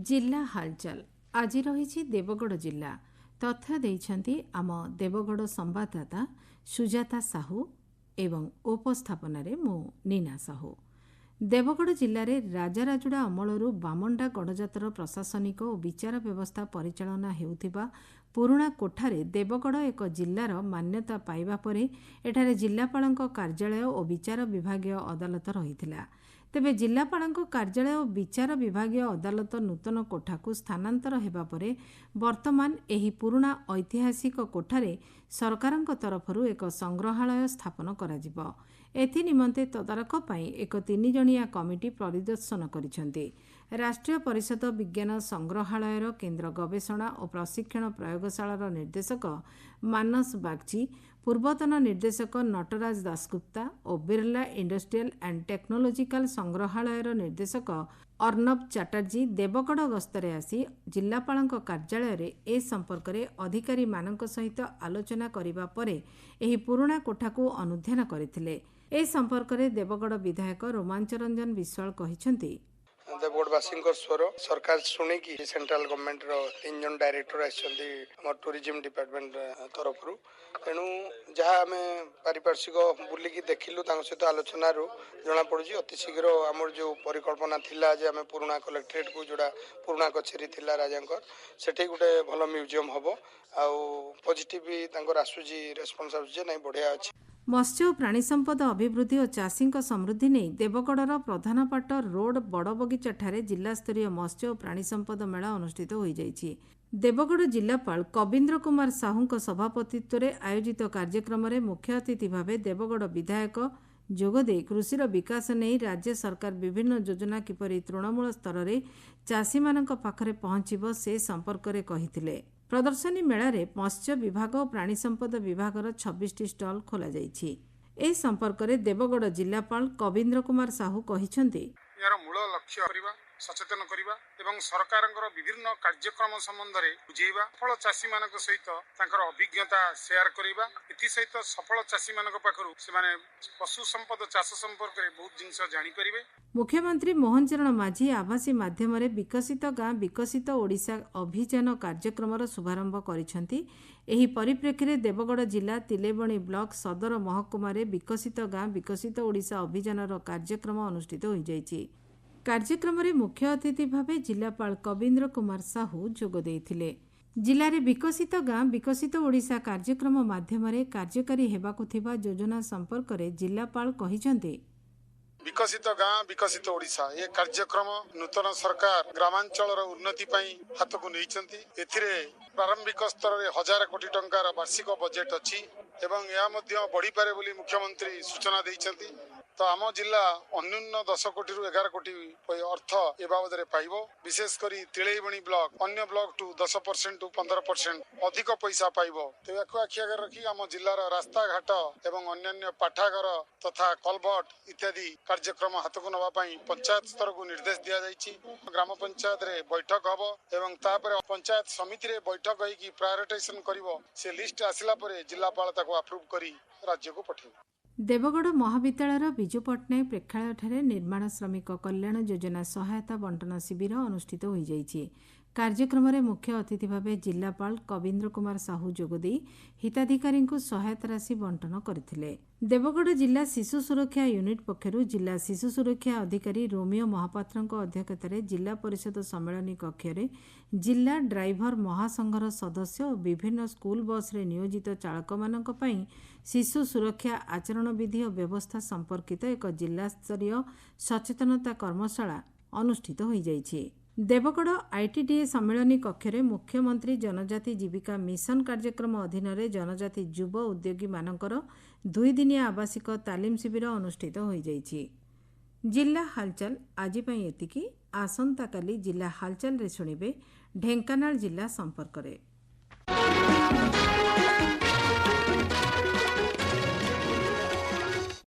जिला हालचाल आज रही देवगढ़ जिला तथ्य देइछन्ति आम देवगढ़ संवाददाता सुजाता साहू एवं उपस्थापन मु नीना साहू। देवगढ़ जिले में राजाराजुड़ा अमलू बामंडा गणजातर प्रशासनिक और विचार व्यवस्था परिचालना हेउथिबा पुराणा कोठारे देवगढ़ एक जिल्लार मान्यता पाइबा परे एठारे जिल्लापालଙ୍କ कार्यालय और विचार विभागीय अदालत रहिथिला। तेबे जिल्लापालଙ୍କ कार्यालय और विचार विभागीय अदालत नूतन कोठाकू स्थानांतर हेबा परे वर्तमान एही पुराणा ऐतिहासिक कोठारे सरकारଙ୍କ तरफरू एक संग्रहालय स्थापन कराजिबो। एथि निमंते तदारख पाई एक 3 जणिया कमिटी परिदर्शन करिसेंति। राष्ट्रीय परिषद विज्ञान संग्रहालयर केन्द्र गवेषणा और प्रशिक्षण प्रयोगशालार निर्देशक मानस बागची, पूर्वतन निर्देशक नटराज दासगुप्ता और बिरला इंडस्ट्रियल एंड टेक्नोलॉजिकल संग्रहालयर निर्देशक अर्णब चैटर्जी देवगढ़ गस्तरे आसी जिल्लापालଙ୍କ कार्यालय ए संपर्क में अधिकारी मानक सहित आलोचना करिबा परे एही पुराणा कोठाकू अनुध्यान करथिले। ए संपर्क में देवगढ़ विधायक रोमांच रंजन विश्वाल कहिसेंति देवगढ़वासी स्वर सरकार शुणिकी सेंट्रल गवर्नमेंट 3 जन डायरेक्टर आम टूरिज्म डिपार्टमेंट तरफ तेणु जहाँ आम पारिपार्श्विक बुलिकी देखिलु सहित आलोचना जना पड़ी अति शीघ्र आमर जो परिकल्पना थिला जे आम पुराणा कलेक्ट्रेट को जोड़ा पुराणा कचेरी थिला राजांकर सेठी गोटे भल म्यूजियम हम पॉजिटिव आसूची रेस्पॉन्स आसूची नहीं बढ़िया अच्छी। मत्स्य और प्राणी संपद अभिवृद्धि और चाषी समृद्धि नहीं देवगढ़ प्रधानपाट रोड बड़बगीचा ठारे जिलास्तरीय मत्स्य और प्राणी संपद मेला अनुष्ठित हो जाइछि। देवगढ़ जिलापाल कविन्द्र कुमार साहू सभापतित्व में आयोजित कार्यक्रम में मुख्य अतिथि भाव देवगढ़ विधायक जोगदे कृषिर विकास नहीं राज्य सरकार विभिन्न योजना किपरि तृणमूल स्तर में चाषी मानक पाखरे पहुंचीब से संपर्क में कहिथिले। प्रदर्शनी मेला रे मत्स्य विभाग और प्राणी संपद विभागर 26टी स्टल खोल जाइछि। ए संपर्क में देवगढ़ जिलापाल कविन्द्र कुमार साहू कहिसेंति यार मूल लक्ष्य करबा सचेतन करबा एवं सरकारଙ୍କର विभिन्न कार्यक्रम संबंध में बुझेबा सफल चाषी मानक सहित तांकर अभिज्ञता शेयर करबा एथि सहित सफल चाषी मानक पाखरु से माने पशु संपद चाष संपर्क में बहुत जिंस जानि परिबे। मुख्यमंत्री मोहन चरण माझी आभासी माध्यम विकसित गाँ विकसित ओडिशा अभियान कार्यक्रम शुभारंभ करिसेंति। एही परिप्रेक्षी में देवगढ़ जिला तिलेबणी ब्लॉक सदर महकुमा विकसित गाँ विकसित ओडिशा अभियान कार्यक्रम अनुष्ठित हो जाइछि। कार्यक्रम में मुख्य अतिथि भाव जिलापाल कविन्द्र कुमार साहू जोग देइथिले। जिले में विकसित गाँ विकसित ओडिशा कार्यक्रम माध्यम कार्यकारी हेबाकु थिबा योजना संपर्क में जिलापाल कहिसेंति विकसित गाँ विकसित ओडिशा ये कार्यक्रम नूतन सरकार ग्रामांचल उन्नति हाथ को नहीं प्रारंभिक स्तर में 1000 कोटी टंकार वार्षिक बजेट अच्छी एवं यह बढ़ी पारे बोली मुख्यमंत्री सूचना देइछंती। तो आम जिला अन्यून 10 कोटी रु 11 कोटी अर्थ ए बाबद पाइब। विशेषकर तिलेबणी ब्लॉक अन्य ब्लॉक टू 10% टू 15% अधिक पैसा पाइब। तो या आखि आगे रखी आम जिलार रास्ता घाट एवं अन्य पाठागार तथा कलभट इत्यादि कार्यक्रम हाथ को नवा पंचायत स्तर को निर्देश दिया जाइछि। ग्राम पंचायत रे बैठक हब एवं तापर पंचायत समिति रे बैठक होई प्रायोरिटाइजेशन करिवो से लिस्ट आसिला परे जिलापाल ताको अप्रूव करी राज्य को पठेइबो। देवगढ़ महाविद्यालय विजु पट्टनायक प्रेक्षालय ठारे निर्माण श्रमिक कल्याण योजना सहायता बंटन शिविर अनुष्ठित हो जाइछि। कार्यक्रम में मुख्य अतिथि भाव जिलापाल कविन्द्र कुमार साहू जोगदे हिताधिकारी सहायता राशि बंटन करथिले। देवगढ़ जिला शिशु सुरक्षा यूनिट पक्षरु जिला शिशु सुरक्षा अधिकारी रोमियो महापात्र अध्यक्षतार जिला परिषद सम्मेलनी कक्ष जिला ड्राइवर महासंघर सदस्य और विभिन्न स्कूल बस रे नियोजित चालक मानक पई शिशु सुरक्षा आचरण विधि और व्यवस्था संपर्कित एक जिला स्तरीय सचेतनता कर्मशाला अनुष्ठित हो जाइछि। देवगढ़ आईटीडीए सम्मेलनी कक्ष मुख्यमंत्री जनजाति जीविका मिशन कार्यक्रम अधीन जनजाति युव उद्योगी मानकर 2 दिनिया आवासिक तालीम शिविर अनुष्ठित हो जाइछि। जिला हालचाल आज एतिकी। आसंता काली जिला हालचाल रे सुनिबे ढेंकानाल जिला संपर्क रे।